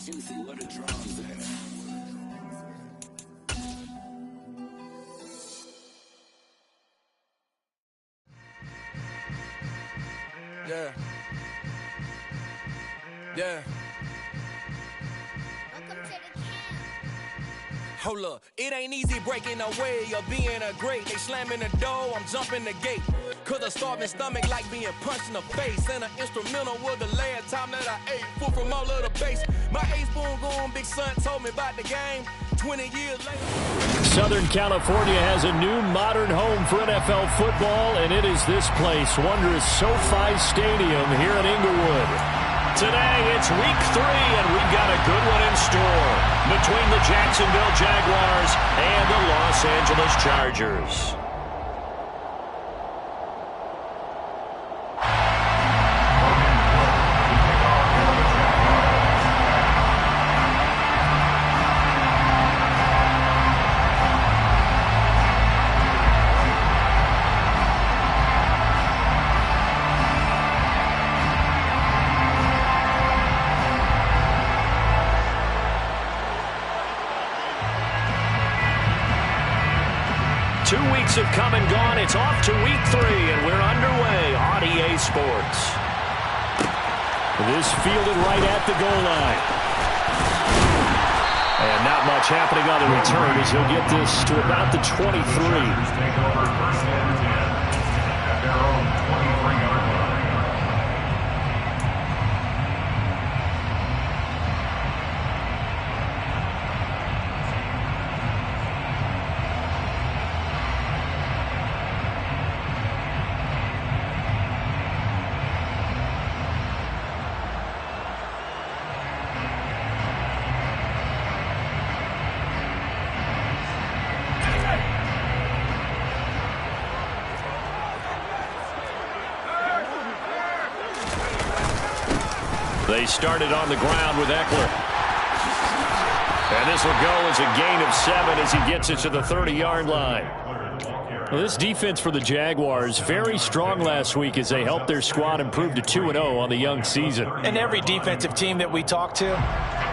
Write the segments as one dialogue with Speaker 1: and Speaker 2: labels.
Speaker 1: Yeah. Yeah. Hold up, it ain't easy breaking away or being a great. They slamming the door, I'm jumping the gate. Cause a starving stomach like being punched in the face. And an instrumental was the last time that I ate food from all of the base. My ace boom going, big son told me about the game 20 years later.
Speaker 2: Southern California has a new modern home for NFL football, and it is this place, wondrous SoFi Stadium here in Inglewood. Today, it's week 3, and we've got a good one in store between the Jacksonville Jaguars and the Los Angeles Chargers. 2 weeks have come and gone. It's off to week 3, and we're underway on EA Sports. This fielded right at the goal line. And not much happening on the return as he'll get this to about the 23. Take over first and 10 at their own 23-yard line. They started on the ground with Eckler. And this will go as a gain of 7 as he gets it to the 30-yard line. Well, this defense for the Jaguars, very strong last week as they helped their squad improve to 2-0 on the young season.
Speaker 3: And every defensive team that we talk to,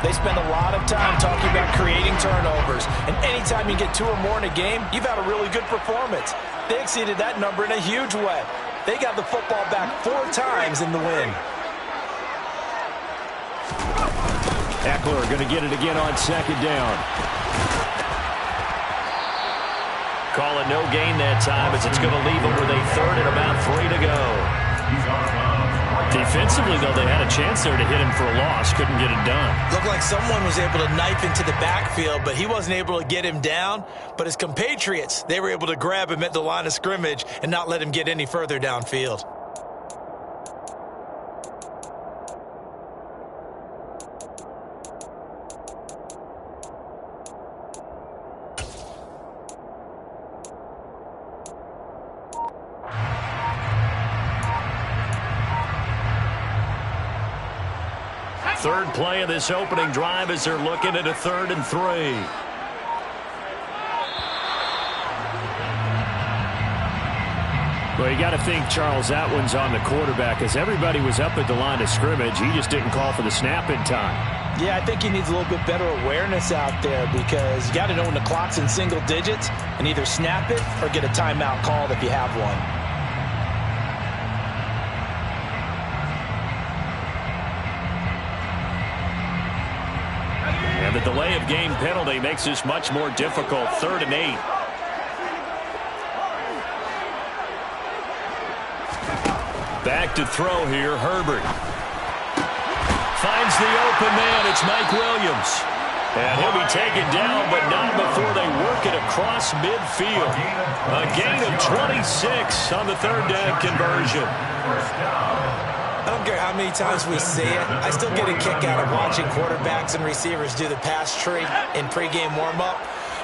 Speaker 3: they spend a lot of time talking about creating turnovers. And anytime you get 2 or more in a game, you've had a really good performance. They exceeded that number in a huge way. They got the football back 4 times in the win.
Speaker 2: Eckler going to get it again on second down. Call it no gain that time as it's going to leave them with a third and about 3 to go. Defensively, though, they had a chance there to hit him for a loss. Couldn't get it done.
Speaker 3: Looked like someone was able to knife into the backfield, but he wasn't able to get him down. But his compatriots, they were able to grab him at the line of scrimmage and not let him get any further downfield.
Speaker 2: Third play of this opening drive as they're looking at a 3rd and 3. Well, you got to think, Charles, that one's on the quarterback as everybody was up at the line of scrimmage. He just didn't call for the snap in time.
Speaker 3: Yeah, I think he needs a little bit better awareness out there because you got to know when the clock's in single digits and either snap it or get a timeout called if you have one.
Speaker 2: And the delay of game penalty makes this much more difficult. 3rd and 8. Back to throw here, Herbert. Finds the open man. It's Mike Williams. And he'll be taken down, but not before they work it across midfield. A gain of 26 on the 3rd down conversion.
Speaker 3: I don't care how many times we see it. I still get a kick out of watching quarterbacks and receivers do the pass tree in pregame warm-up.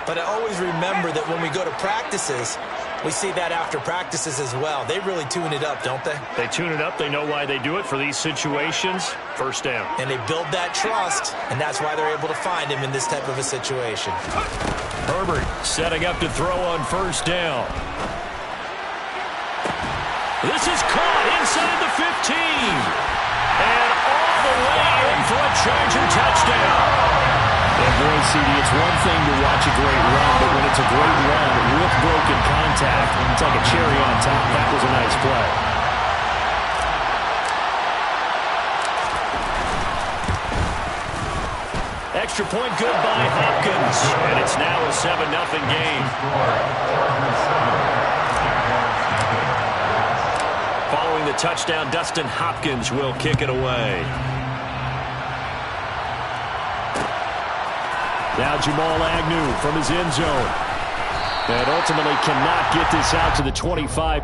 Speaker 3: But I always remember that when we go to practices, we see that after practices as well. They really tune it up, don't they?
Speaker 2: They tune it up. They know why they do it for these situations. 1st down.
Speaker 3: And they build that trust, and that's why they're able to find him in this type of a situation.
Speaker 2: Herbert setting up to throw on 1st down. This is caught inside the 15. And all the way in for a Charger touchdown. CD, it's one thing to watch a great run, but when it's a great run with broken contact, it's like a cherry on top. That was a nice play. Extra point good by Hopkins, and it's now a 7-0 game. Following the touchdown, Dustin Hopkins will kick it away. Now Jamal Agnew from his end zone. And ultimately cannot get this out to the 25.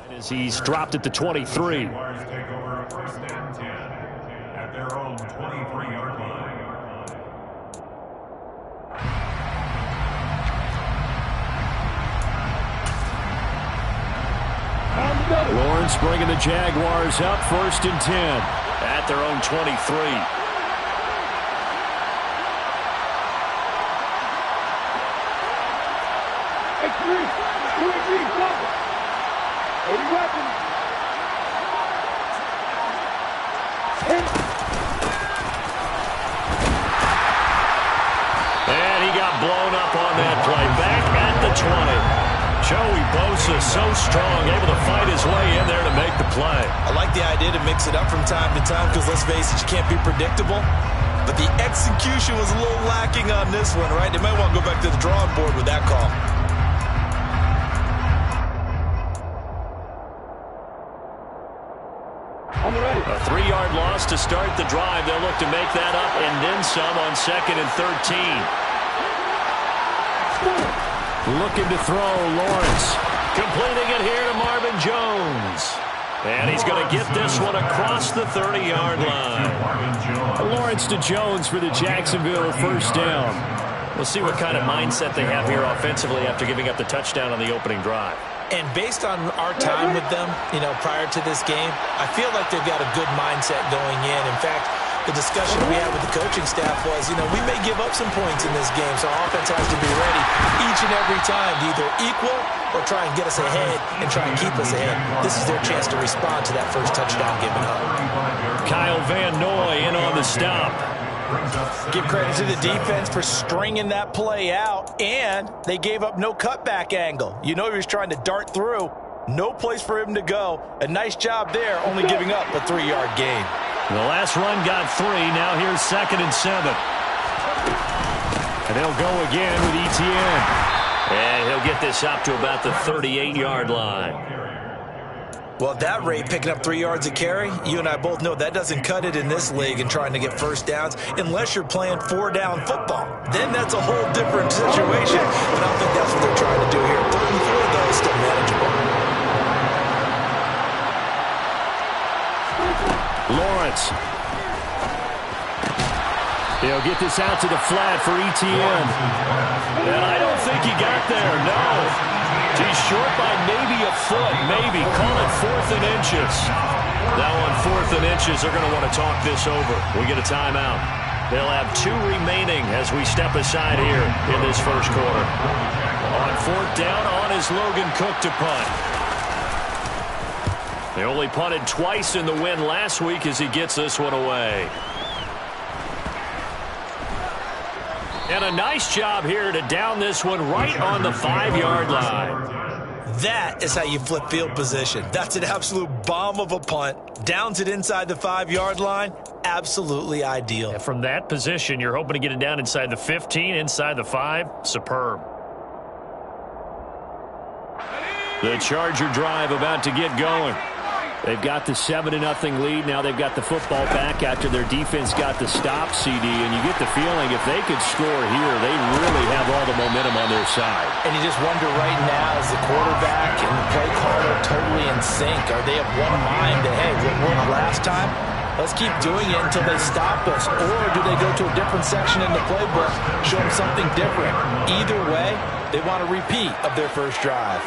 Speaker 2: As he's dropped at the 23.
Speaker 4: Take over first and 10 at their own 23-yard line.
Speaker 2: Lawrence bringing the Jaguars up first and 10 at their own 23. And he got blown up on that play. Back at the 20. Joey Bosa so strong, able to fight his way in there to make the play.
Speaker 3: I like the idea to mix it up from time to time because, let's face it, you can't be predictable. But the execution was a little lacking on this one, right? They might want to go back to the drawing board with that call.
Speaker 2: A 3-yard loss to start the drive. They'll look to make that up and then some on 2nd and 13. Looking to throw, Lawrence. Completing it here to Marvin Jones. And he's going to get this one across the 30-yard line. Lawrence to Jones for the Jacksonville first down. We'll see what kind of mindset they have here offensively after giving up the touchdown on the opening drive.
Speaker 3: And based on our time with them, prior to this game, I feel like they've got a good mindset going in. In fact, the discussion we had with the coaching staff was, we may give up some points in this game, so our offense has to be ready each and every time to either equal or try and get us ahead and try and keep us ahead. This is their chance to respond to that first touchdown given up.
Speaker 2: Kyle Van Noy in on the stop.
Speaker 3: Give credit to the defense for stringing that play out, and they gave up no cutback angle. He was trying to dart through. No place for him to go. A nice job there, only giving up a 3-yard gain.
Speaker 2: The last run got 3. Now here's 2nd and 7. And they'll go again with Etienne. And he'll get this up to about the 38-yard line.
Speaker 3: Well, at that rate, picking up 3 yards a carry, you and I both know that doesn't cut it in this league and trying to get first downs unless you're playing 4-down football. Then that's a whole different situation. But I don't think that's what they're trying to do here. 3rd and 4, though, is still manageable.
Speaker 2: Lawrence. He'll get this out to the flat for Etienne. And I don't think he got there, no. He's short by maybe a foot, maybe. Call it 4th and inches. Now on 4th and inches, they're going to want to talk this over. We get a timeout. They'll have 2 remaining as we step aside here in this first quarter. On 4th down, on is Logan Cook to punt. They only punted twice in the win last week as he gets this one away. And a nice job here to down this one right on the 5-yard line.
Speaker 3: That is how you flip field position. That's an absolute bomb of a punt. Downs it inside the 5-yard line. Absolutely ideal.
Speaker 2: And from that position, you're hoping to get it down inside the 15, inside the 5. Superb. The Charger drive about to get going. They've got the 7-0 lead. Now they've got the football back after their defense got the stop, CD. And you get the feeling if they could score here, they really have all the momentum on their side.
Speaker 3: And you just wonder right now, is the quarterback and the play caller totally in sync? Are they of one mind that, hey, what worked last time? Let's keep doing it until they stop us. Or do they go to a different section in the playbook, show them something different? Either way, they want a repeat of their first drive.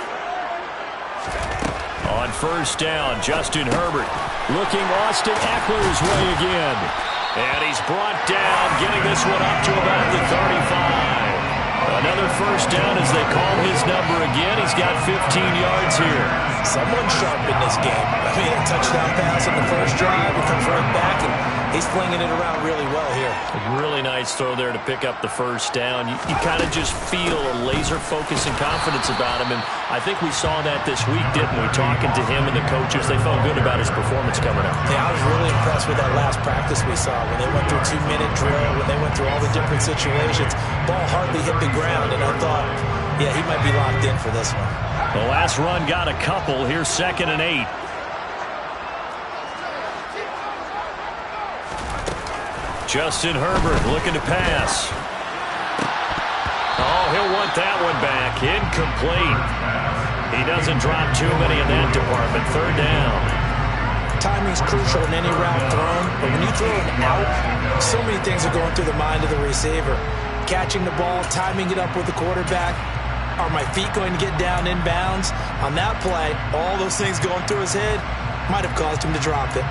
Speaker 2: On first down, Justin Herbert looking Austin Eckler's way again. And he's brought down, getting this one up to about the 35. Another first down as they call his number again. He's got 15 yards here.
Speaker 3: Someone sharp in this game. I mean, a touchdown pass on the first drive. He comes right back, and he's flinging it around really well here.
Speaker 2: A really nice throw there to pick up the first down. You kind of just feel a laser focus and confidence about him, and I think we saw that this week, didn't we? Talking to him and the coaches, they felt good about his performance coming up.
Speaker 3: Yeah, I was really impressed with that last practice we saw when they went through a 2-minute drill, when they went through all the different situations. Ball hardly hit the ground, and I thought, yeah, he might be locked in for this one.
Speaker 2: The last run got a couple. Here's 2nd and 8. Justin Herbert looking to pass. Oh, he'll want that one back. Incomplete. He doesn't drop too many in that department. 3rd down.
Speaker 3: Timing's crucial in any route thrown, but when you throw an out, so many things are going through the mind of the receiver. Catching the ball, timing it up with the quarterback. Are my feet going to get down in bounds? On that play, all those things going through his head might have caused him to drop it.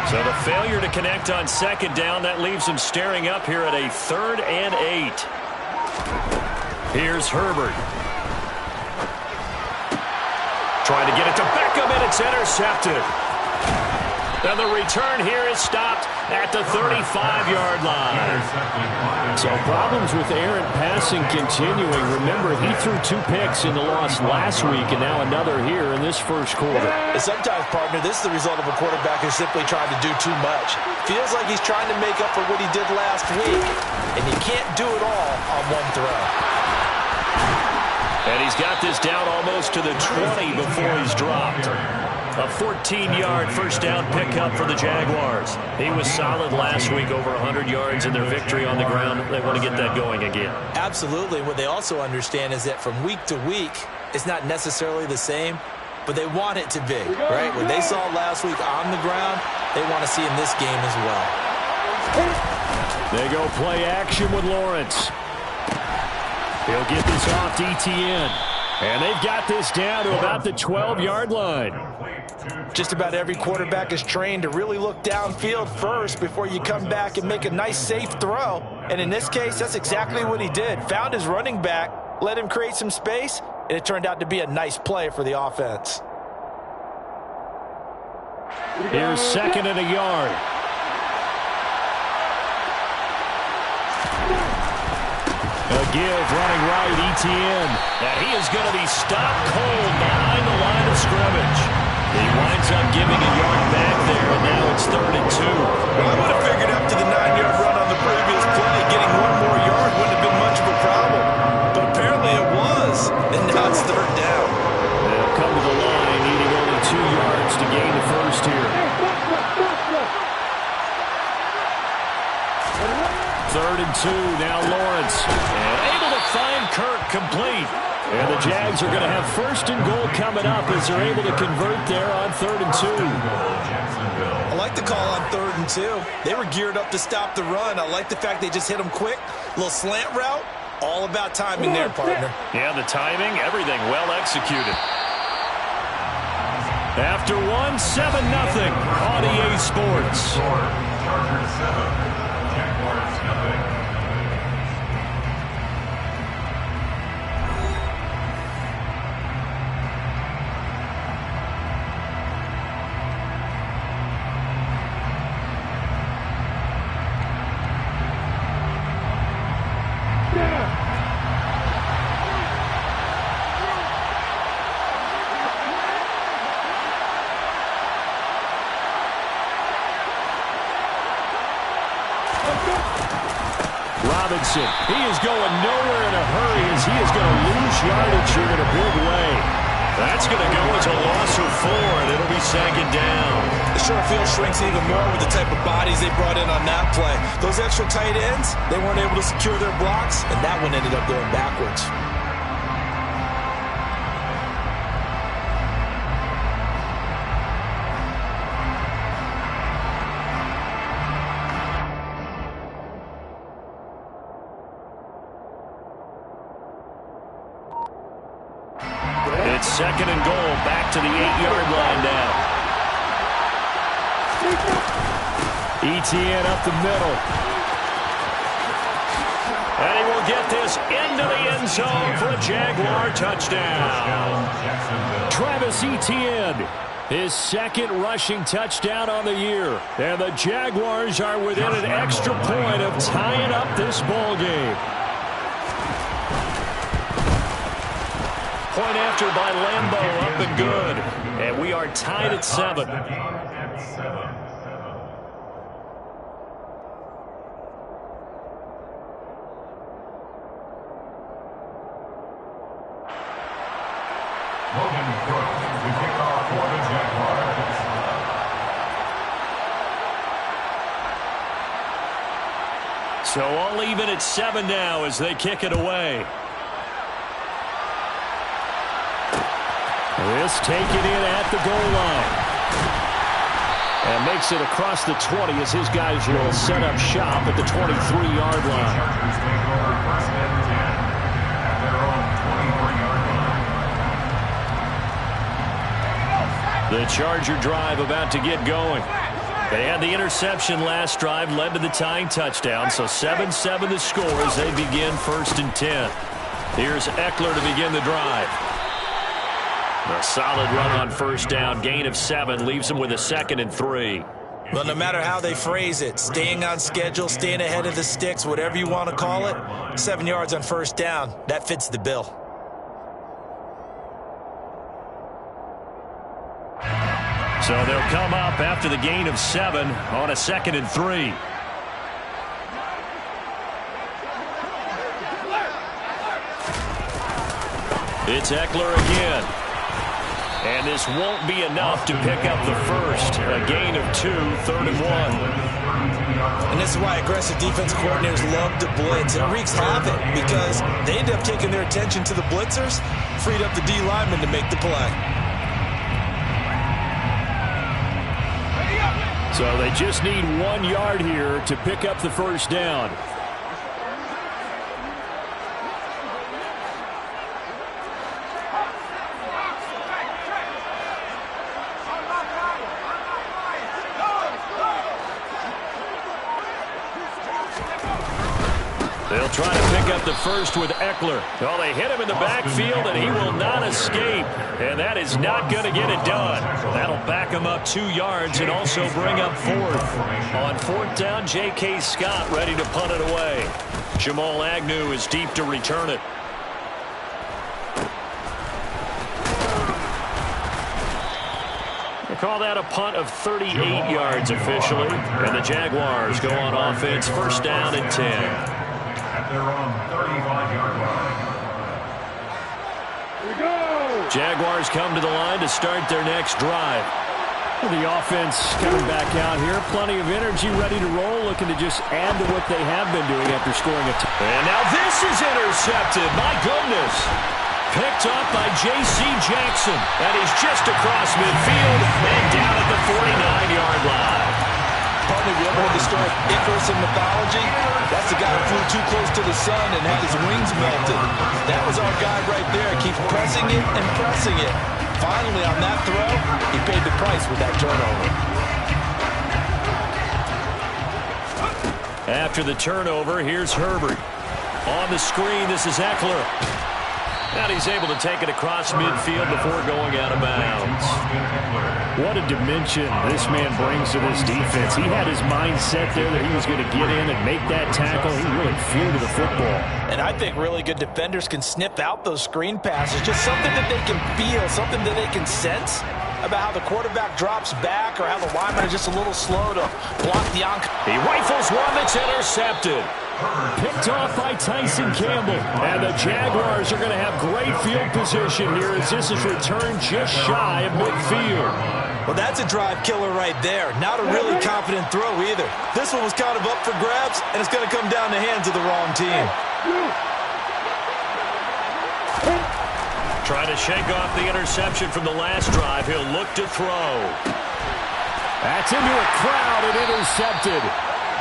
Speaker 2: So the failure to connect on 2nd down, that leaves him staring up here at a 3rd and 8. Here's Herbert. Trying to get it to Beckham, and it's intercepted. And the return here is stopped at the 35-yard line. So problems with errant passing continuing. Remember, he threw 2 picks in the loss last week, and now another here in this first quarter.
Speaker 3: And sometimes, partner, this is the result of a quarterback who's simply trying to do too much. Feels like he's trying to make up for what he did last week, and you can't do it all on one throw.
Speaker 2: And he's got this down almost to the 20 before he's dropped. A 14-yard first down pickup for the Jaguars. He was solid last week, over 100 yards in their victory on the ground. They want to get that going again.
Speaker 3: Absolutely. What they also understand is that from week to week, it's not necessarily the same, but they want it to be, right? What they saw last week on the ground, they want to see in this game as well.
Speaker 2: They go play action with Lawrence. He'll get this off to ETN. And they've got this down to about the 12-yard line.
Speaker 3: Just about every quarterback is trained to really look downfield first before you come back and make a nice, safe throw. And in this case, that's exactly what he did. Found his running back, let him create some space, and it turned out to be a nice play for the offense.
Speaker 2: Here's 2nd and a yard. A give running right, ETN. And he is going to be stopped cold behind the line of scrimmage. He winds up giving a yard back there, and now it's 3rd and 2.
Speaker 3: Well, I would have figured after the 9-yard run on the previous play, getting one more yard wouldn't have been much of a problem. But apparently it was, and now it's 3rd down.
Speaker 2: They'll come to the line, needing only 2 yards to gain the first here. 3rd and 2, now Lawrence. And able to find Kirk complete. And the Jags are going to have 1st and goal coming up as they're able to convert there on 3rd and 2.
Speaker 3: I like the call on 3rd and 2. They were geared up to stop the run. I like the fact they just hit them quick. Little slant route. All about timing there, partner.
Speaker 2: Yeah, the timing, everything well executed. After 1, 7-0 on EA Sports.
Speaker 4: Chargers 7, Jaguars nothing.
Speaker 2: Robinson, he is going nowhere in a hurry as he is going to lose yardage here in a big way. That's going to go as a loss of 4, and it'll be second down.
Speaker 3: The short field shrinks even more with the type of bodies they brought in on that play. Those extra tight ends, they weren't able to secure their blocks, and that one ended up going backwards.
Speaker 2: It's second and goal, back to the 8-yard line now. Etienne up the middle. And he will get this into the end zone for a Jaguar touchdown. Travis Etienne, his second rushing touchdown on the year. And the Jaguars are within an extra point of tying up this ball game. Point after by Lambeau, up and good. And we are tied at 7.
Speaker 4: Logan Brooks to kick off for the Jaguars.
Speaker 2: So all even at 7 now as they kick it away. This taken in at the goal line. And makes it across the 20 as his guys will set up shop at the 23-yard line.
Speaker 4: Chargers take over first and 10 at their own 23-yard line.
Speaker 2: The Charger drive about to get going. They had the interception last drive, led to the tying touchdown. So 7-7 the score as they begin first and 10. Here's Eckler to begin the drive. A solid run on first down. Gain of 7 leaves them with a second and 3.
Speaker 3: Well, no matter how they phrase it, staying on schedule, staying ahead of the sticks, whatever you want to call it, 7 yards on first down, that fits the bill.
Speaker 2: So they'll come up after the gain of 7 on a second and 3. It's Eckler again. And this won't be enough to pick up the first. A gain of 2, third and 1.
Speaker 3: And this is why aggressive defense coordinators love to blitz. It wreaks havoc because they end up taking their attention to the blitzers, freed up the D lineman to make the play.
Speaker 2: So they just need 1 yard here to pick up the first down. They'll try to pick up the first with Eckler. Well, they hit him in the backfield, and he will not escape. And that is not going to get it done. That'll back him up 2 yards and also bring up 4th. On 4th down, J.K. Scott ready to punt it away. Jamal Agnew is deep to return it. They call that a punt of 38 yards officially. And the Jaguars go on offense, first down and 10.
Speaker 4: Their own 35-yard line.
Speaker 2: Jaguars come to the line to start their next drive. The offense coming back out here. Plenty of energy, ready to roll, looking to just add to what they have been doing after scoring a touchdown. And now this is intercepted. My goodness. Picked up by J.C. Jackson. And he's just across midfield and down at the 49-yard line.
Speaker 3: Partly, if you ever heard the story of Icarus in mythology, that's the guy who flew too close to the sun and had his wings melted. That was our guy right there. Keeps pressing it and pressing it. Finally, on that throw, he paid the price with that turnover.
Speaker 2: After the turnover, here's Herbert. On the screen, this is Eckler. And he's able to take it across midfield before going out of bounds. What a dimension this man brings to this defense. He had his mind set there that he was going to get in and make that tackle. He really flew to the football.
Speaker 3: And I think really good defenders can snip out those screen passes. Just something that they can feel, something that they can sense. about how the quarterback drops back or how the linemen are just a little slow to block the
Speaker 2: He rifles one that's intercepted. Picked off by Tyson Campbell. And the Jaguars are going to have great field position here as this is returned just shy of midfield.
Speaker 3: Well, that's a drive killer right there. Not a really confident throw either. This one was kind of up for grabs, and it's going to come down the hands of the wrong team.
Speaker 2: Trying to shake off the interception from the last drive. He'll look to throw. That's into a crowd and intercepted.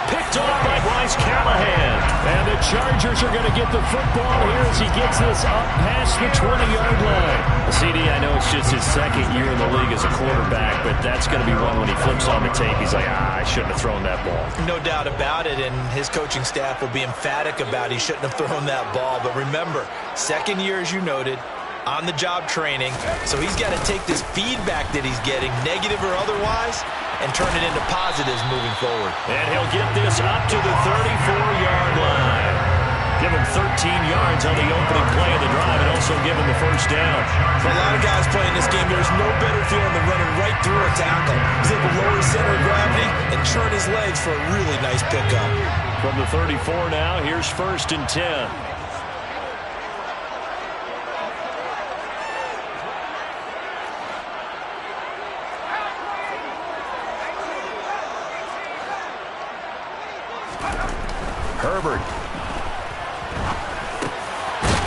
Speaker 2: Picked off by Bryce Callahan. And the Chargers are going to get the football here as he gets this up past the 20-yard line. CD, I know it's just his second year in the league as a quarterback, but that's going to be one when he flips on the tape. He's like, I shouldn't have thrown that ball.
Speaker 3: No doubt about it, and his coaching staff will be emphatic about he shouldn't have thrown that ball. But remember, second year, as you noted, on-the-job training, so he's got to take this feedback that he's getting, negative or otherwise, and turn it into positives moving forward.
Speaker 2: And he'll get this up to the 34-yard line. Give him 13 yards on the opening play of the drive and also give him the first down.
Speaker 3: For a lot of guys playing this game, there's no better feeling than running right through a tackle. He's able to lower his center of gravity and turn his legs for a really nice pickup.
Speaker 2: From the 34 now, here's 1st and 10. Herbert.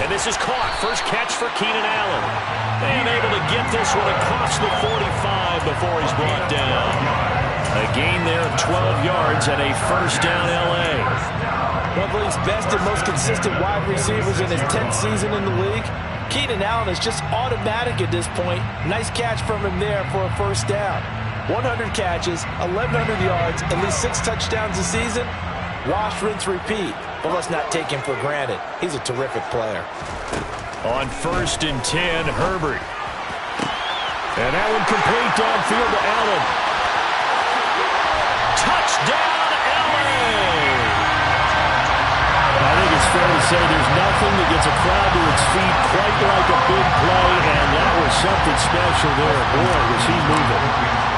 Speaker 2: And this is caught. First catch for Keenan Allen. And able to get this one across the 45 before he's brought down. A gain there of 12 yards and a first down L.A.
Speaker 3: One of the league's best and most consistent wide receivers in his 10th season in the league. Keenan Allen is just automatic at this point. Nice catch from him there for a first down. 100 catches, 1,100 yards, at least 6 touchdowns a season. Wash, rinse, repeat. But let's not take him for granted. He's a terrific player.
Speaker 2: On 1st and 10, Herbert. And that one complete downfield to Allen. Touchdown, L.A. I think it's fair to say there's nothing that gets a crowd to its feet quite like a big play, and that was something special there. Boy, was he moving.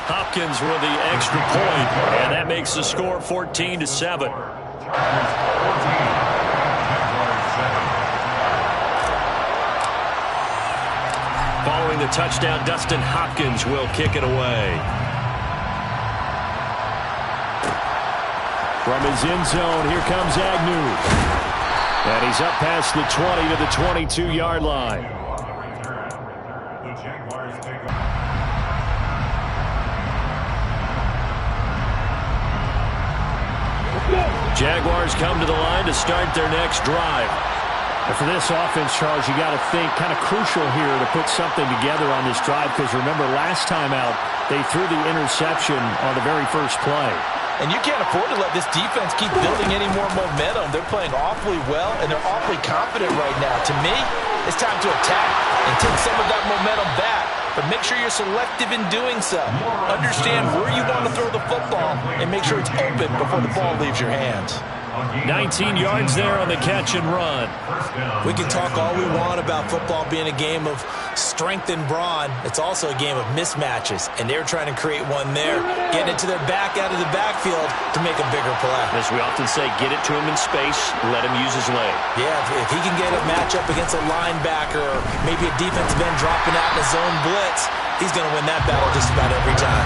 Speaker 2: Hopkins with the extra point, and that makes the score 14-7. Following the touchdown, Dustin Hopkins will kick it away. From his end zone, here comes Agnew. And he's up past the 20 to the 22-yard line.
Speaker 4: The Jaguars take over.
Speaker 2: Jaguars come to the line to start their next drive. And for this offense, Charles, you got to think kind of crucial here to put something together on this drive, because remember, last time out, they threw the interception on the very first play.
Speaker 3: And you can't afford to let this defense keep building any more momentum. They're playing awfully well, and they're awfully confident right now. To me, it's time to attack and take some of that momentum back. But make sure you're selective in doing so. Understand where you want to throw the football and make sure it's open before the ball leaves your hands.
Speaker 2: 19 yards there on the catch and run.
Speaker 3: We can talk all we want about football being a game of strength and brawn. It's also a game of mismatches, and they're trying to create one there, getting it to their back out of the backfield to make a bigger play.
Speaker 2: As we often say, get it to him in space, let him use his leg.
Speaker 3: Yeah, if he can get a matchup against a linebacker or maybe a defensive end dropping out in a zone blitz, he's going to win that battle just about every time.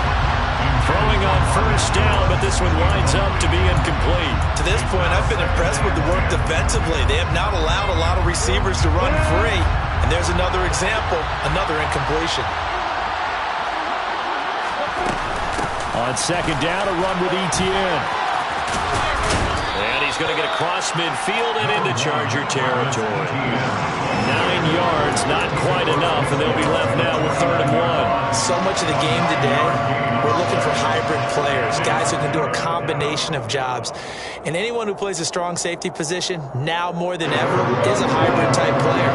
Speaker 2: Throwing on first down, but this one winds up to be incomplete.
Speaker 3: To this point, I've been impressed with the work defensively. They have not allowed a lot of receivers to run free. And there's another example, another incompletion.
Speaker 2: On second down, a run with Etienne. And he's going to get across midfield and into Charger territory. 9 yards, not quite enough, and they'll be left now with 3rd and 1.
Speaker 3: So much of the game today, we're looking for hybrid players, guys who can do a combination of jobs. And anyone who plays a strong safety position, now more than ever, is a hybrid-type player.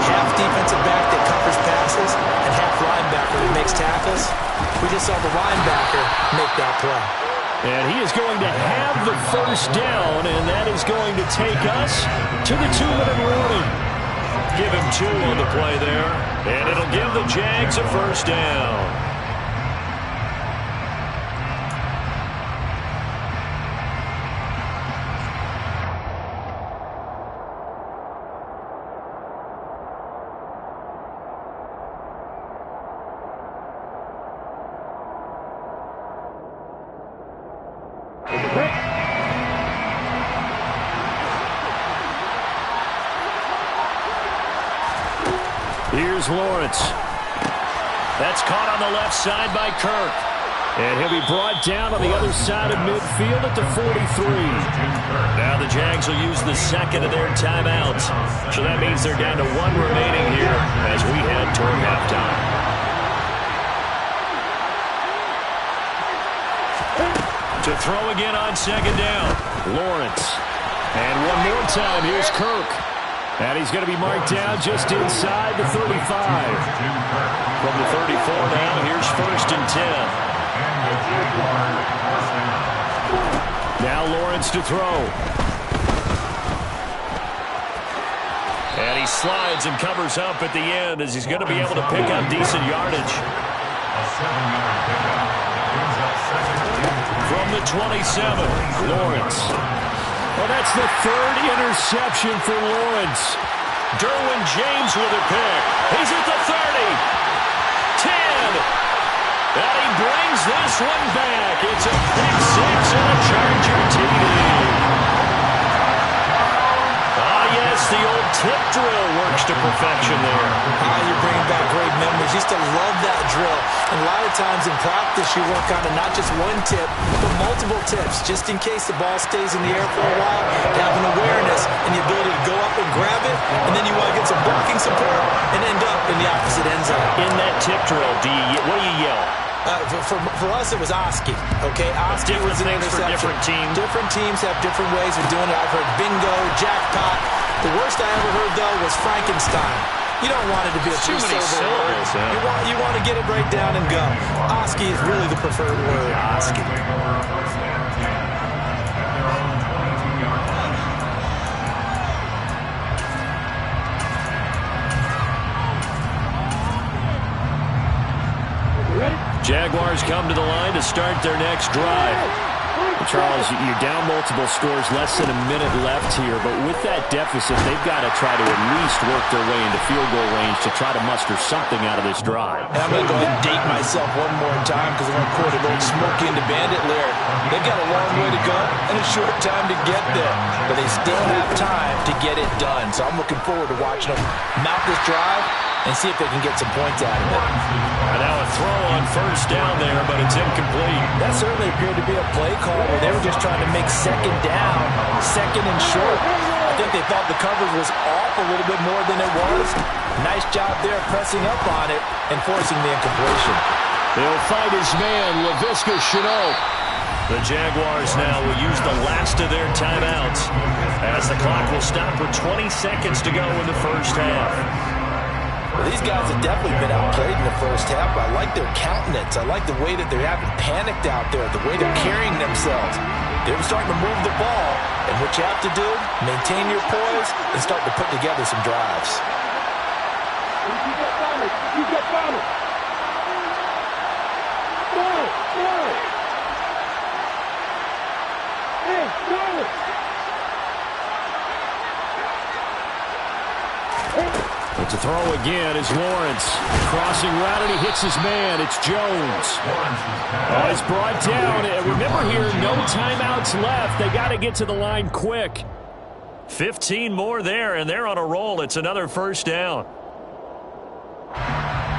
Speaker 3: Half defensive back that covers passes, and half linebacker that makes tackles. We just saw the linebacker make that play.
Speaker 2: And he is going to have the first down, and that is going to take us to the 2-minute warning. Give him 2 on the play there. And it'll give the Jags a first down. Here's Lawrence. That's caught on the left side by Kirk. And he'll be brought down on the other side of midfield at the 43. Now the Jags will use the second of their timeouts. So that means they're down to 1 remaining here as we head toward halftime. To throw again on second down. Lawrence. And one more time, here's Kirk. And he's going to be marked down just inside the 35. From the 34 now, here's 1st and 10. Now Lawrence to throw. And he slides and covers up at the end as he's going to be able to pick up decent yardage. From the 27, Lawrence. Well, that's the 3rd interception for Lawrence. Derwin James with a pick. He's at the 30. 10. And he brings this one back. It's a pick 6 and a Charger TD. Yes, the old tip drill works to perfection there.
Speaker 3: You're bringing back great memories. Used to love that drill. And a lot of times in practice, you work on not just one tip, but multiple tips, just in case the ball stays in the air for a while. Have an awareness and the ability to go up and grab it, and then you want to get some blocking support and end up in the opposite end zone.
Speaker 2: In that tip drill, what do you yell?
Speaker 3: For us, it was Oski. Okay, Oski was an interception.
Speaker 2: Different teams.
Speaker 3: Different teams have different ways of doing it. I've heard bingo, jackpot. The worst I ever heard, though, was Frankenstein. You don't want it to be a two-syllable word. You want to get it right down and go. Oski is really the preferred word. Oski.
Speaker 2: Jaguars come to the line to start their next drive. Charles, you're down multiple scores, less than a minute left here, but with that deficit, they've got to try to at least work their way into field goal range to try to muster something out of this drive.
Speaker 3: And I'm going to go ahead and date myself one more time because I'm going to quote an old Smokey and the Bandit lyric. They've got a long way to go and a short time to get there, but they still have time to get it done. So I'm looking forward to watching them mount this drive and see if they can get some points out of it.
Speaker 2: And now a throw on 1st down there, but it's incomplete.
Speaker 3: That certainly appeared to be a play call where they were just trying to make second down, second and short. I think they thought the coverage was off a little bit more than it was. Nice job there pressing up on it and forcing the incompletion.
Speaker 2: He'll fight his man, Laviska Shenault. The Jaguars now will use the last of their timeouts as the clock will stop with 20 seconds to go in the first half.
Speaker 3: Well, these guys have definitely been outplayed in the first half, but I like their countenance. I like the way that they haven't panicked out there, the way they're carrying themselves. They're starting to move the ball, and what you have to do, maintain your poise and start to put together some drives. You get Bonner. Hey, Bonner.
Speaker 2: But to throw again is Lawrence. Crossing route, and he hits his man. It's Jones. He's brought down. Remember here, no timeouts left. They got to get to the line quick. 15 more there, and they're on a roll. It's another first down.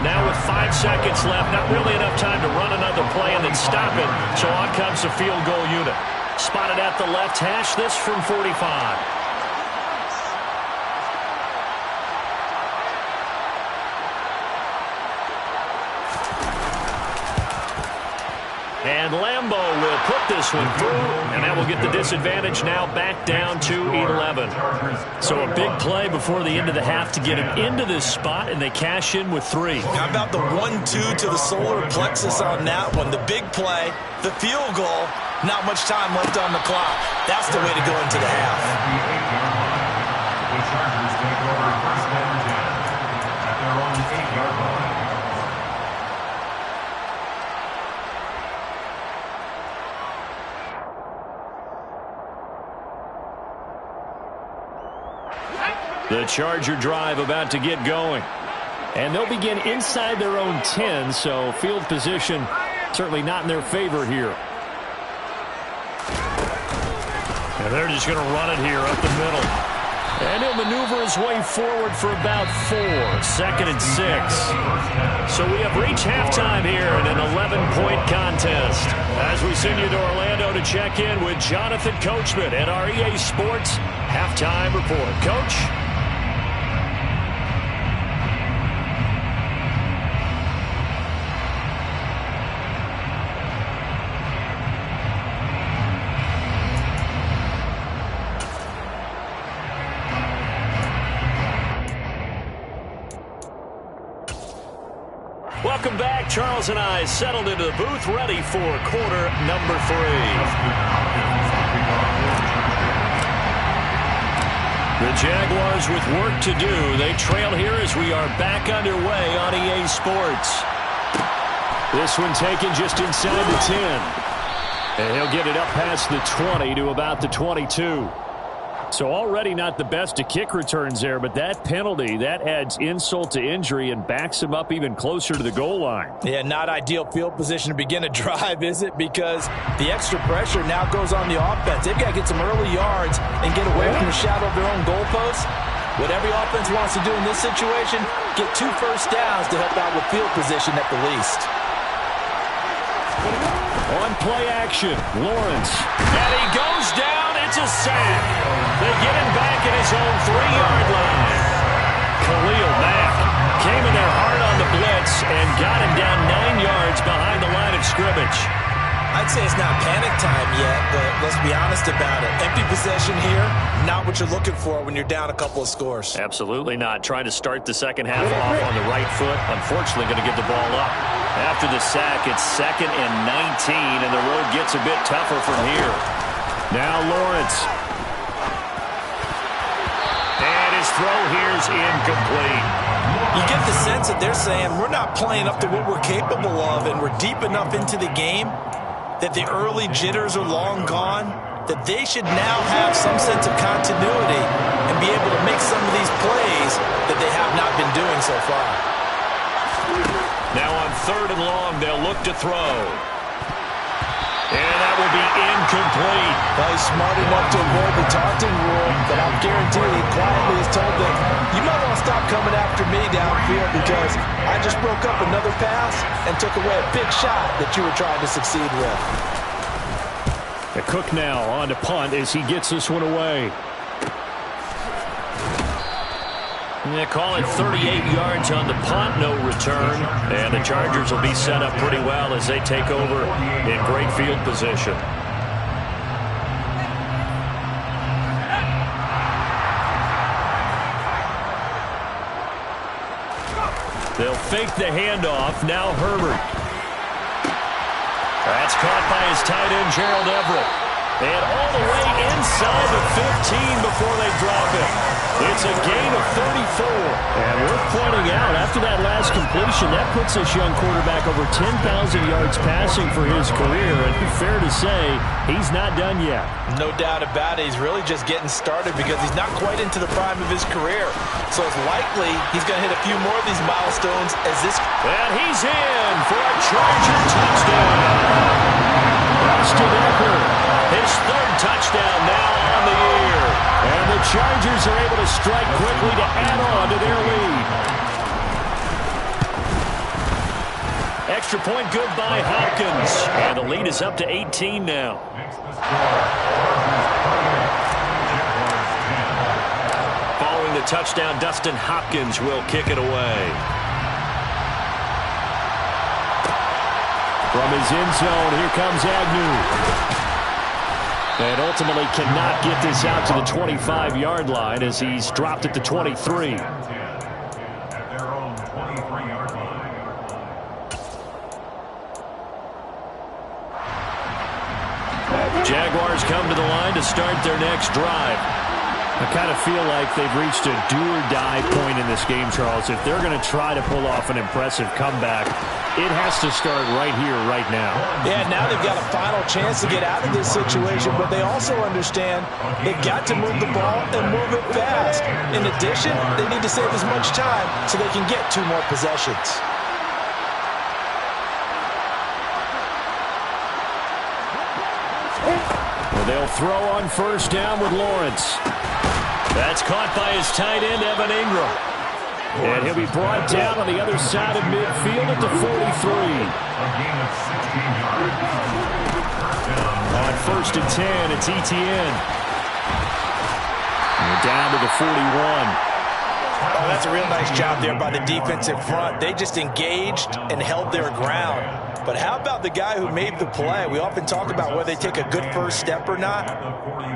Speaker 2: Now with 5 seconds left, not really enough time to run another play and then stop it. So on comes the field goal unit. Spotted at the left hash, this from 45. And Lambo will put this one through, and that will get the disadvantage now back down to 11. So a big play before the end of the half to get him into this spot, and they cash in with 3.
Speaker 3: How about the 1-2 to the solar plexus on that one? The big play, the field goal, not much time left on the clock. That's the way to go into the half.
Speaker 2: The Charger drive about to get going. And they'll begin inside their own 10, so field position certainly not in their favor here. And they're just going to run it here up the middle. And he'll maneuver his way forward for about 4. 2nd and 6. So we have reached halftime here in an 11-point contest. As we send you to Orlando to check in with Jonathan Coachman at our EA Sports Halftime Report. Coach? Welcome back. Charles and I settled into the booth, ready for quarter number 3. The Jaguars with work to do. They trail here as we are back underway on EA Sports. This one taken just inside the 10. And he'll get it up past the 20 to about the 22. So already not the best of kick returns there, but that penalty, that adds insult to injury and backs him up even closer to the goal line.
Speaker 3: Yeah, not ideal field position to begin a drive, is it? Because the extra pressure now goes on the offense. They've got to get some early yards and get away from the shadow of their own goalposts. What every offense wants to do in this situation, get 2 first downs to help out with field position at the least.
Speaker 2: On play action, Lawrence. And he goes down. It's a sack. They get him back at his own 3-yard line. Khalil Mack came in there hard on the blitz and got him down 9 yards behind the line of scrimmage.
Speaker 3: I'd say it's not panic time yet, but let's be honest about it. Empty possession here, not what you're looking for when you're down a couple of scores.
Speaker 2: Absolutely not. Trying to start the second half off on the right foot. Unfortunately, going to give the ball up. After the sack, it's 2nd and 19, and the road gets a bit tougher from here. Now Lawrence. And his throw here's incomplete.
Speaker 3: You get the sense that they're saying we're not playing up to what we're capable of, and we're deep enough into the game that the early jitters are long gone, that they should now have some sense of continuity and be able to make some of these plays that they have not been doing so far.
Speaker 2: Now on 3rd and long, they'll look to throw. And that will be incomplete.
Speaker 3: Well, he's smart enough to avoid the taunting rule, but I'll guarantee he quietly has told them, you might want to stop coming after me downfield because I just broke up another pass and took away a big shot that you were trying to succeed with.
Speaker 2: The Cook now on to punt as he gets this one away. They call it 38 yards on the punt, no return. And the Chargers will be set up pretty well as they take over in great field position. They'll fake the handoff. Now Herbert. That's caught by his tight end, Gerald Everett. And all the way inside the 15 before they drop it. It's a gain of 34. And worth pointing out, after that last completion, that puts this young quarterback over 10,000 yards passing for his career. And fair to say, he's not done yet.
Speaker 3: No doubt about it. He's really just getting started because he's not quite into the prime of his career. So it's likely he's going to hit a few more of these milestones as this...
Speaker 2: And he's in for a Charger touchdown. Austin Eckler, his 3rd touchdown now on the year. And the Chargers are able to strike quickly to add on to their lead. Extra point good by Hopkins. And the lead is up to 18 now. Following the touchdown, Dustin Hopkins will kick it away. From his end zone, here comes Agnew. And ultimately cannot get this out to the 25-yard line as he's dropped at the 23.
Speaker 4: At their own 23-yard line.
Speaker 2: Jaguars come to the line to start their next drive. I kind of feel like they've reached a do-or-die point in this game, Charles. If they're going to try to pull off an impressive comeback, it has to start right here, right now.
Speaker 3: Yeah, now they've got a final chance to get out of this situation, but they also understand they've got to move the ball and move it fast. In addition, they need to save as much time so they can get 2 more possessions.
Speaker 2: Well, they'll throw on first down with Lawrence. That's caught by his tight end, Evan Ingram. And he'll be brought down on the other side of midfield at the 43. On first and 10, it's Etienne. And we're down to the 41.
Speaker 3: Oh, that's a real nice job there by the defensive front. They just engaged and held their ground. But how about the guy who made the play? We often talk about whether they take a good first step or not.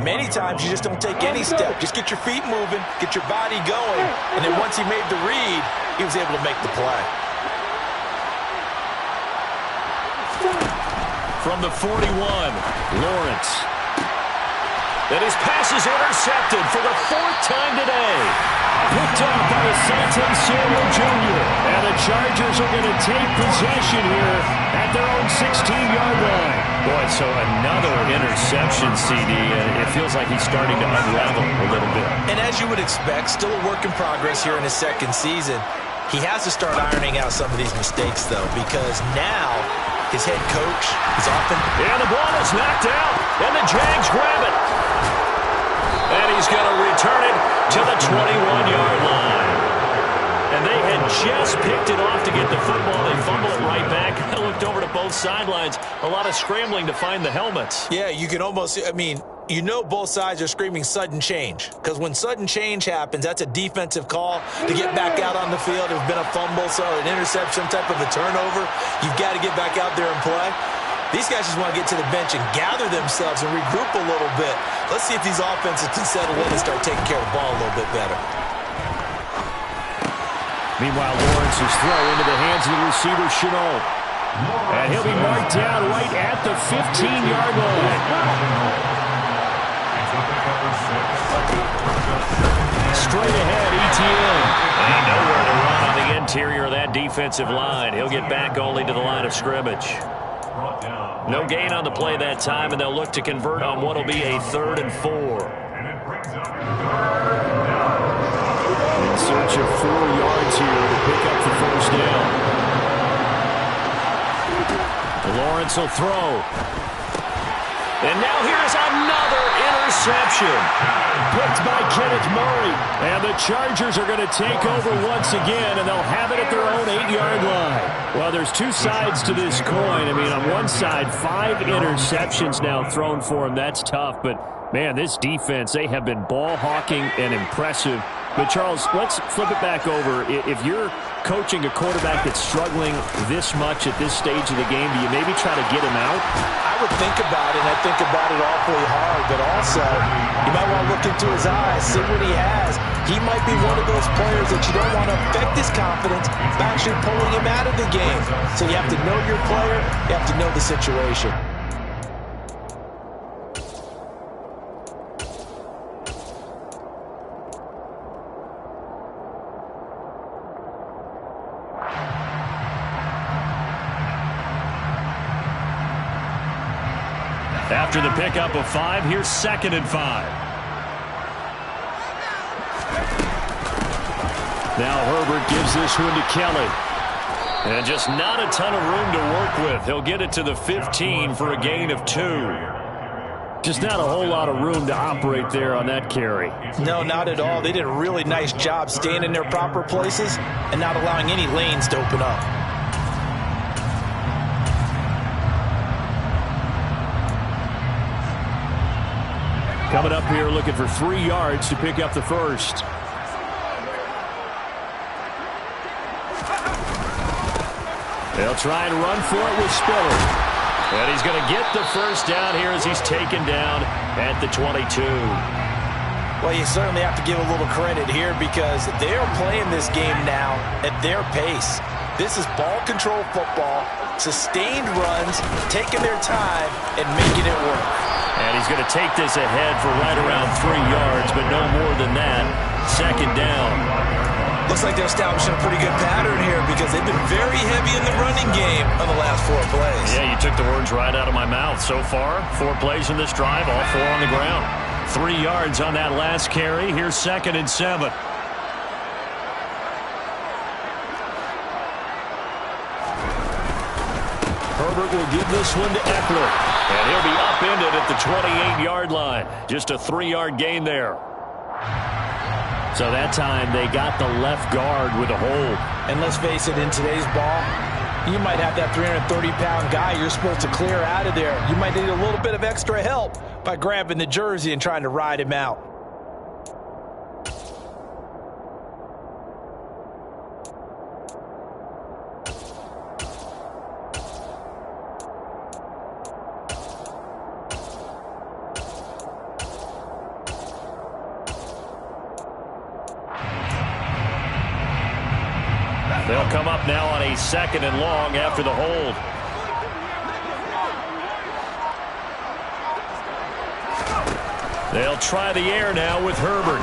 Speaker 3: Many times you just don't take any step. Just get your feet moving, get your body going, and then once he made the read, he was able to make the play.
Speaker 2: From the 41, Lawrence. And his pass is intercepted for the 4th time today. Picked off by Asante Samuel Jr. And the Chargers are going to take possession here at their own 16-yard line. Boy, so another interception, CD, and it feels like he's starting to unravel a little bit.
Speaker 3: And as you would expect, still a work in progress here in his 2nd season. He has to start ironing out some of these mistakes, though, because now his head coach is often...
Speaker 2: And the ball is knocked out, and the Jags grab it. And he's going to return it to the 21-yard line. And they had just picked it off to get the football. They fumble it right back. I looked over to both sidelines. A lot of scrambling to find the helmets.
Speaker 3: Yeah, you can almost, I mean, you know both sides are screaming sudden change. Because when sudden change happens, that's a defensive call to get back out on the field. There's been a fumble, so an interception, type of a turnover. You've got to get back out there and play. These guys just want to get to the bench and gather themselves and regroup a little bit. Let's see if these offenses can settle in and start taking care of the ball a little bit better.
Speaker 2: Meanwhile, Lawrence's throw into the hands of the receiver, Chenault. And he'll be marked down right at the 15-yard line. Straight ahead, Etienne. And nowhere to run on the interior of that defensive line. He'll get back only to the line of scrimmage. No gain on the play that time, and they'll look to convert on what will be a 3rd and 4. In search of 4 yards here to pick up the first down. Lawrence will throw. And now here's another interception. Picked by Kenneth Murray. And the Chargers are going to take over once again, and they'll have it at their own 8-yard line. Well, there's 2 sides to this coin. I mean, on one side, 5 interceptions now thrown for him. That's tough. But, man, this defense, they have been ball hawking and impressive. But, Charles, let's flip it back over. If you're coaching a quarterback that's struggling this much at this stage of the game, do you maybe try to get him out?
Speaker 3: I would think about it, and I think about it awfully hard. But also, you might want to look into his eyes, see what he has. He might be one of those players that you don't want to affect his confidence by actually pulling him out of the game. So you have to know your player. You have to know the situation.
Speaker 2: After the pickup of 5, here's 2nd and 5. Now Herbert gives this one to Kelly. And just not a ton of room to work with. He'll get it to the 15 for a gain of 2. Just not a whole lot of room to operate there on that carry.
Speaker 3: No, not at all. They did a really nice job staying in their proper places and not allowing any lanes to open up.
Speaker 2: Coming up here looking for 3 yards to pick up the first. They'll try and run for it with Spiller. And he's going to get the first down here as he's taken down at the 22.
Speaker 3: Well, you certainly have to give a little credit here because they're playing this game now at their pace. This is ball control football, sustained runs, taking their time, and making it work.
Speaker 2: And he's going to take this ahead for right around 3 yards, but no more than that. Second down.
Speaker 3: Looks like they're establishing a pretty good pattern here because they've been very heavy in the running game on the last 4 plays.
Speaker 2: Yeah, you took the words right out of my mouth. So far, 4 plays in this drive, all 4 on the ground. 3 yards on that last carry. Here's 2nd and 7. Herbert will give this one to Eckler. And he'll be upended at the 28-yard line. Just a 3-yard gain there. So that time they got the left guard with a hold.
Speaker 3: And let's face it, in today's ball, you might have that 330-pound guy you're supposed to clear out of there. You might need a little bit of extra help by grabbing the jersey and trying to ride him out.
Speaker 2: They'll come up now on a 2nd and long after the hold. They'll try the air now with Herbert.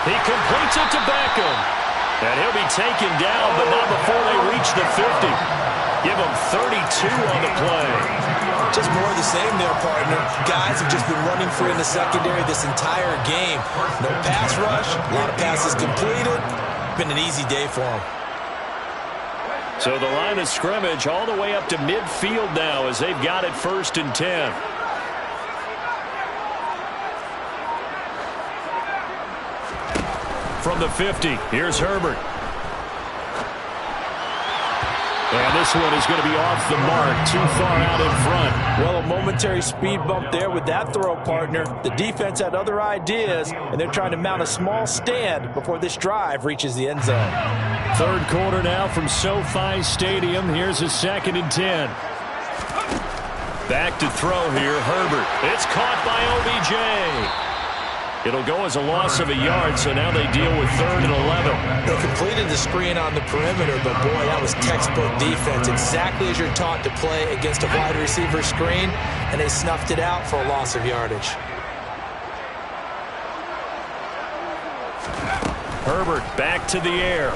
Speaker 2: He completes it to Beckham. And he'll be taken down, but not before they reach the 50. Give him 32 on the play.
Speaker 3: Just more of the same there, partner. Guys have just been running free in the secondary this entire game. No pass rush, a lot of passes completed. Been an easy day for them.
Speaker 2: So the line of scrimmage all the way up to midfield now as they've got it 1st and 10. From the 50, here's Herbert. And this one is going to be off the mark, too far out in front.
Speaker 3: Well, a momentary speed bump there with that throw, partner. The defense had other ideas, and they're trying to mount a small stand before this drive reaches the end zone.
Speaker 2: 3rd quarter now from SoFi Stadium. Here's a 2nd and 10. Back to throw here, Herbert. It's caught by OBJ. It'll go as a loss of a yard, so now they deal with 3rd and 11.
Speaker 3: They completed the screen on the perimeter, but boy, that was textbook defense. Exactly as you're taught to play against a wide receiver screen, and they snuffed it out for a loss of yardage.
Speaker 2: Herbert back to the air.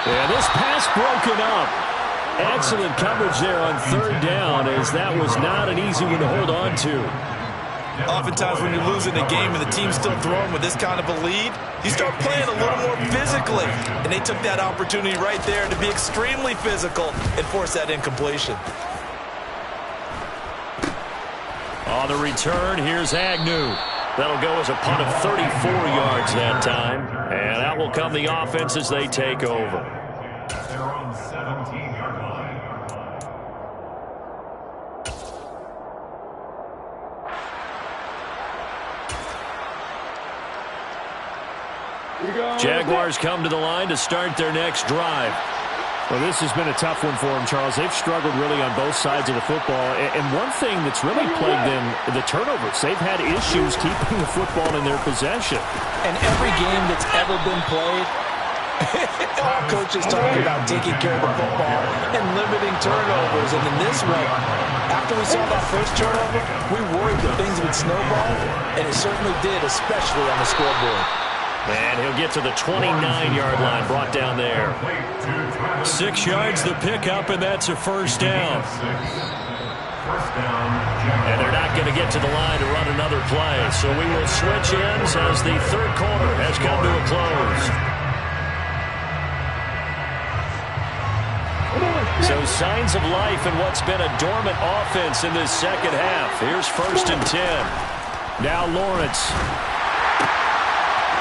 Speaker 2: And this pass broken up. Excellent coverage there on 3rd down, as that was not an easy one to hold on to.
Speaker 3: Oftentimes when you're losing a game and the team's still throwing with this kind of a lead, you start playing a little more physically. And they took that opportunity right there to be extremely physical and force that incompletion.
Speaker 2: On the return, here's Agnew. That'll go as a punt of 34 yards that time. And that will come the offense as they take over.
Speaker 4: At their own 17-yard line.
Speaker 2: Jaguars come to the line to start their next drive.
Speaker 5: Well, this has been a tough one for them, Charles. They've struggled really on both sides of the football. And one thing that's really plagued them, the turnovers. They've had issues keeping the football in their possession.
Speaker 3: And every game that's ever been played, all coaches talking about taking care of the football and limiting turnovers. And in this one, after we saw that first turnover, we worried that things would snowball, and it certainly did, especially on the scoreboard.
Speaker 2: And he'll get to the 29-yard line, brought down there. 6 yards the pickup, and that's a 1st down. And they're not going to get to the line to run another play. So we will switch ends as the 3rd quarter has come to a close. So signs of life in what's been a dormant offense in this 2nd half. Here's 1st and 10. Now Lawrence.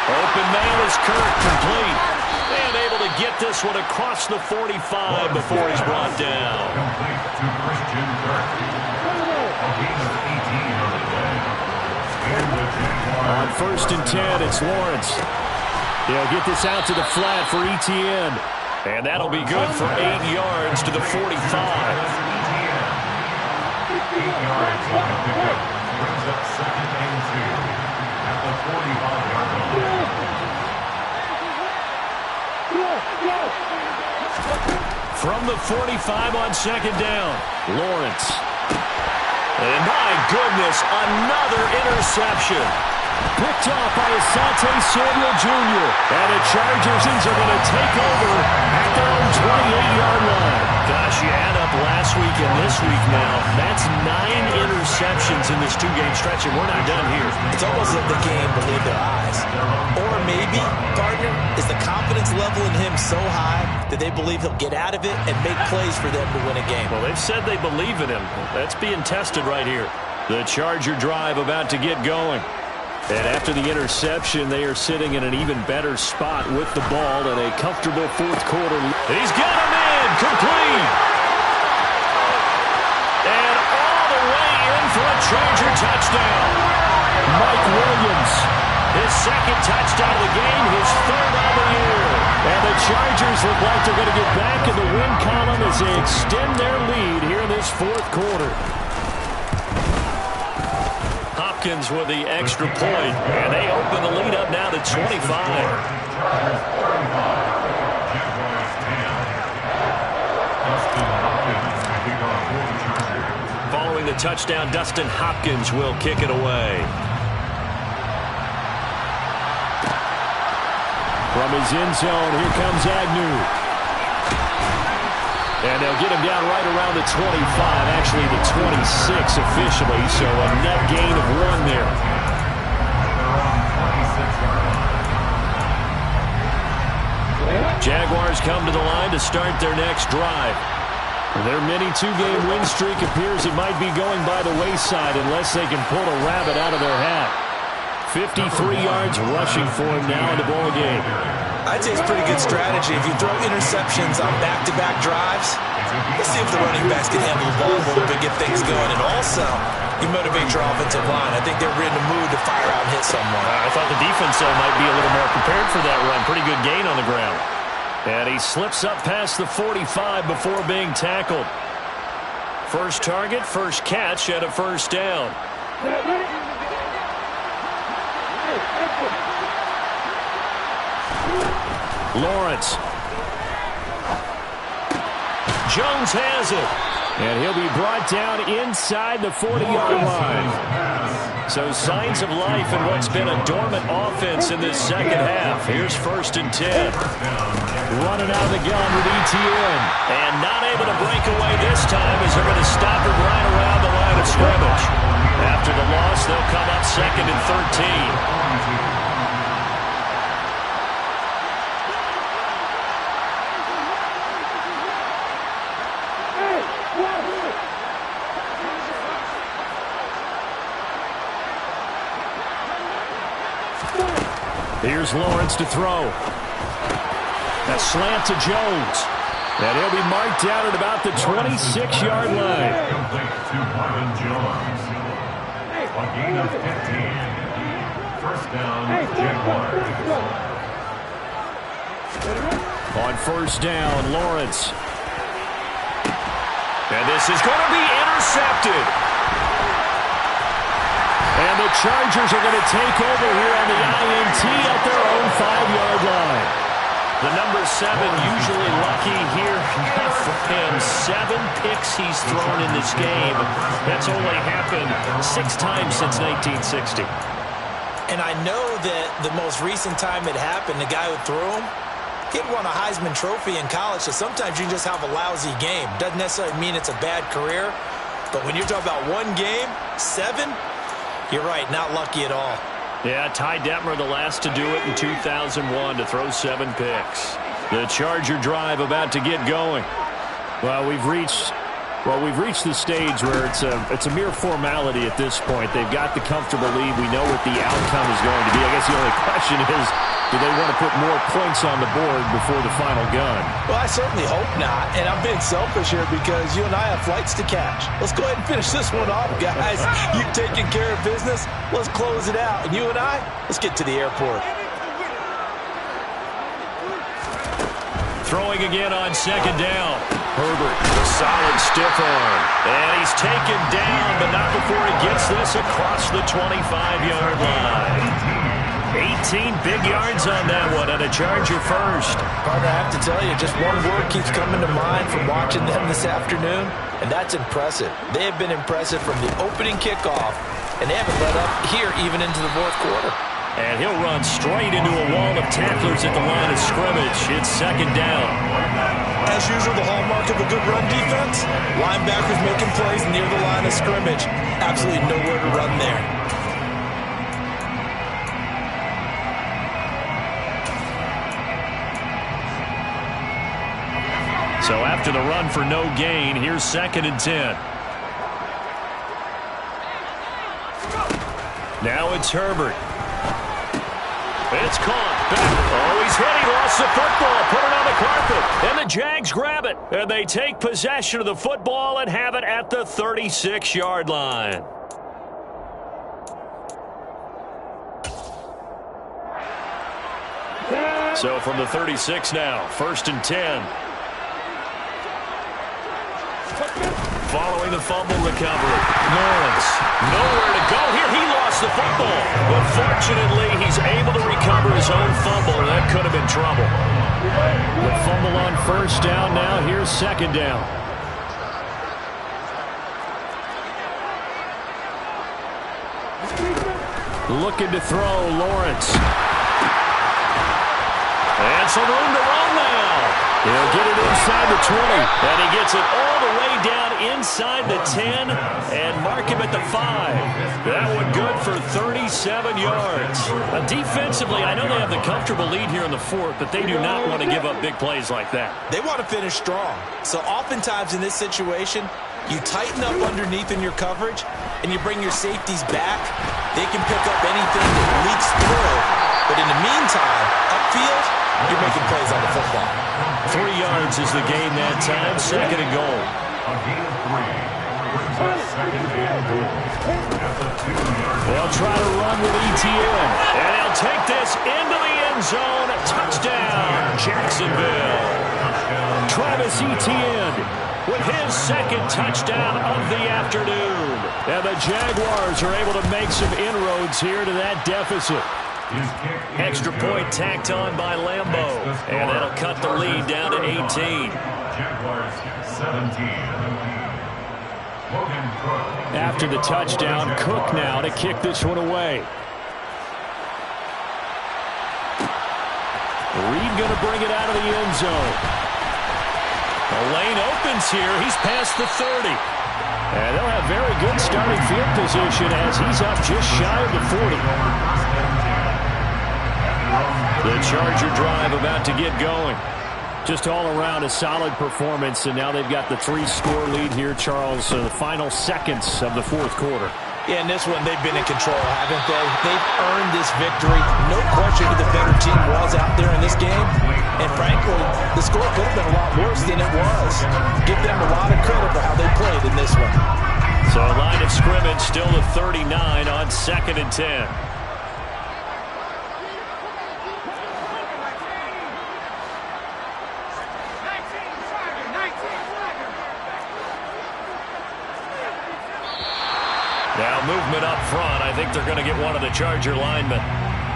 Speaker 2: Open man is Kirk, complete. And able to get this one across the 45 before he's brought down.
Speaker 4: Complete to Christian Kirk. A gain of 18 on the play. And the Jaguars.
Speaker 2: On 1st and 10, it's Lawrence. He'll get this out to the flat for Etienne. And that'll be good for 8 yards to the 45.
Speaker 4: 8 yards on the pickup. Brings up 2nd and 2 at the 45-yard line.
Speaker 2: From the 45 on second down, Lawrence. And my goodness, another interception. Picked off by Asante Samuel Jr. And the Chargers are going to take over at their own 28-yard line. Gosh, you add up last week and this week now. That's 9 interceptions in this 2-game stretch, and we're not done here.
Speaker 3: It's almost like the game believe their eyes. Or maybe, partner, is the confidence level in him so high that they believe he'll get out of it and make plays for them to win a game.
Speaker 2: Well, they've said they believe in him. That's being tested right here. The Charger drive about to get going. And after the interception, they are sitting in an even better spot with the ball in a comfortable fourth quarter. He's got him in, complete. And all the way in for a Charger touchdown. Mike Williams, his second touchdown of the game, his third on the year. And the Chargers look like they're going to get back in the win column as they extend their lead here in this fourth quarter. Hopkins with the extra point, and they open the lead up now to 25. Following the touchdown, Dustin Hopkins will kick it away. From his end zone, here comes Agnew. And they'll get him down right around the 25, actually the 26 officially, so a net gain of 1 there. Jaguars come to the line to start their next drive. Their mini 2-game win streak appears it might be going by the wayside unless they can pull a rabbit out of their hat. 53 yards rushing for him now in the ball game.
Speaker 3: I'd say it's a pretty good strategy. If you throw interceptions on back-to-back drives, let's see if the running backs can handle the ball a little bit, get things going. And also, you motivate your offensive line. I think they're in the mood to fire out and hit someone.
Speaker 2: I thought the defense might be a little more prepared for that run. Pretty good gain on the ground. And he slips up past the 45 before being tackled. First target, first catch at a first down. Lawrence. Jones has it. And he'll be brought down inside the 40-yard line. So signs of life in what's been a dormant offense in this second half. Here's 1st and 10. Running out of the gun with ETN. And not able to break away this time as they're going to stop him right around the line of scrimmage. After the loss, they'll come up 2nd and 13. Here's Lawrence to throw. A slant to Jones. And he'll be marked down at about the 26-yard line.
Speaker 4: To Marvin Jones. A gain of 15. First down, Jaguars.
Speaker 2: On first down, Lawrence. And this is going to be intercepted. And the Chargers are going to take over here on the INT at their own 5-yard line. The number 7 usually lucky here. Not for him. 7 picks he's thrown in this game. That's only happened 6 times since 1960.
Speaker 3: And I know that the most recent time it happened, the guy who threw him, he won a Heisman Trophy in college, so sometimes you just have a lousy game. Doesn't necessarily mean it's a bad career, but when you're talking about 1 game, 7, you're right, not lucky at all.
Speaker 2: Yeah, Ty Detmer the last to do it in 2001 to throw 7 picks. The Charger drive about to get going. Well, we've reached the stage where it's a mere formality at this point. They've got the comfortable lead. We know what the outcome is going to be. I guess the only question is, do they want to put more points on the board before the final gun?
Speaker 3: Well, I certainly hope not. And I'm being selfish here because you and I have flights to catch. Let's go ahead and finish this one off, guys. You've taken care of business. Let's close it out. And you and I, let's get to the airport.
Speaker 2: Throwing again on second down. Herbert, a solid stiff arm. And he's taken down, but not before he gets this across the 25-yard line. 18 big yards on that one, and a Charger first.
Speaker 3: Partner, I have to tell you, just one word keeps coming to mind from watching them this afternoon, and that's impressive. They have been impressive from the opening kickoff, and they haven't let up here even into the fourth quarter.
Speaker 2: And he'll run straight into a wall of tacklers at the line of scrimmage. It's second down.
Speaker 3: As usual, the hallmark of a good run defense, linebackers making plays near the line of scrimmage. Absolutely nowhere to run there.
Speaker 2: So after the run for no gain, here's 2nd and 10. Now it's Herbert. It's caught. Back. Oh, he's hit. He lost the football. Put it on the carpet. And the Jags grab it. And they take possession of the football and have it at the 36-yard line. So from the 36 now, 1st and 10. Following the fumble recovery, Lawrence, nowhere to go here. He lost the football, but fortunately, he's able to recover his own fumble. That could have been trouble.
Speaker 5: The fumble on 1st down now. Here's 2nd down. Looking to throw, Lawrence.
Speaker 2: And some room to run now.
Speaker 5: He'll get it inside the 20.
Speaker 2: And he gets it all the way down inside the 10 and mark him at the 5. That one good for 37 yards.
Speaker 5: Defensively, I know they have the comfortable lead here in the 4th, but they do not want to give up big plays like that.
Speaker 3: They want to finish strong. So oftentimes in this situation, you tighten up underneath in your coverage, and you bring your safeties back. They can pick up anything that leaks through. But in the meantime, upfield, you're making plays on the football.
Speaker 2: 3 yards is the gain that time. 2nd and goal.
Speaker 4: A gain of 3. Brings up 2nd and goal. At the 2-yard line.
Speaker 2: They'll try to run with ETN. And they'll take this into the end zone. Touchdown, Jacksonville. Travis Etienne with his 2nd touchdown of the afternoon.
Speaker 5: And the Jaguars are able to make some inroads here to that deficit.
Speaker 2: Extra point tacked on by Lambeau. And that'll cut the lead down to 18.
Speaker 4: Jaguars 17.
Speaker 5: After the touchdown, Cook now to kick this one away. Reed going to bring it out of the end zone.
Speaker 2: The lane opens here. He's past the 30.
Speaker 5: And they'll have very good starting field position as he's up just shy of the 40.
Speaker 2: The Charger drive about to get going.
Speaker 5: Just all around a solid performance, and now they've got the 3-score lead here, Charles, so the final seconds of the 4th quarter.
Speaker 3: Yeah, in this one, they've been in control, haven't they? They've earned this victory. No question who the better team was out there in this game. And frankly, the score could have been a lot worse than it was. Give them a lot of credit for how they played in this one.
Speaker 2: So line of scrimmage still to 39 on 2nd and 10. Now movement up front. I think they're going to get one of the Charger linemen.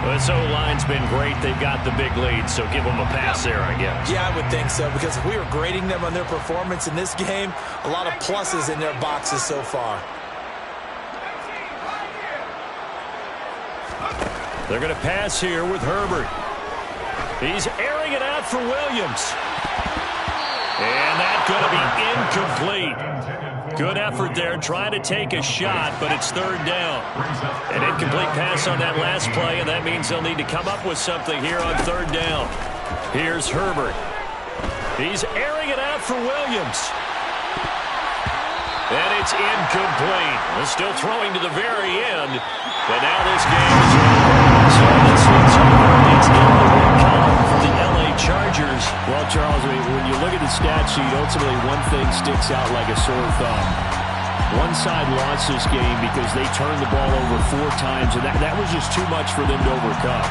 Speaker 2: This O-line's been great. They've got the big lead, so give them a pass there, I guess.
Speaker 3: Yeah, I would think so, because if we were grading them on their performance in this game, a lot of pluses in their boxes so far.
Speaker 2: They're going to pass here with Herbert. He's airing it out for Williams. And that's going to be incomplete. Good effort there, trying to take a shot, but it's 3rd down. An incomplete pass on that last play, and that means they'll need to come up with something here on 3rd down. Here's Herbert. He's airing it out for Williams. And it's incomplete. They're still throwing to the very end, but now this game is over. So this one's over. It's in the win column for the LA Chargers.
Speaker 5: Well, Charles, when you look at the stat sheet, ultimately one thing sticks out like a sore thumb. One side lost this game because they turned the ball over 4 times, and that was just too much for them to overcome.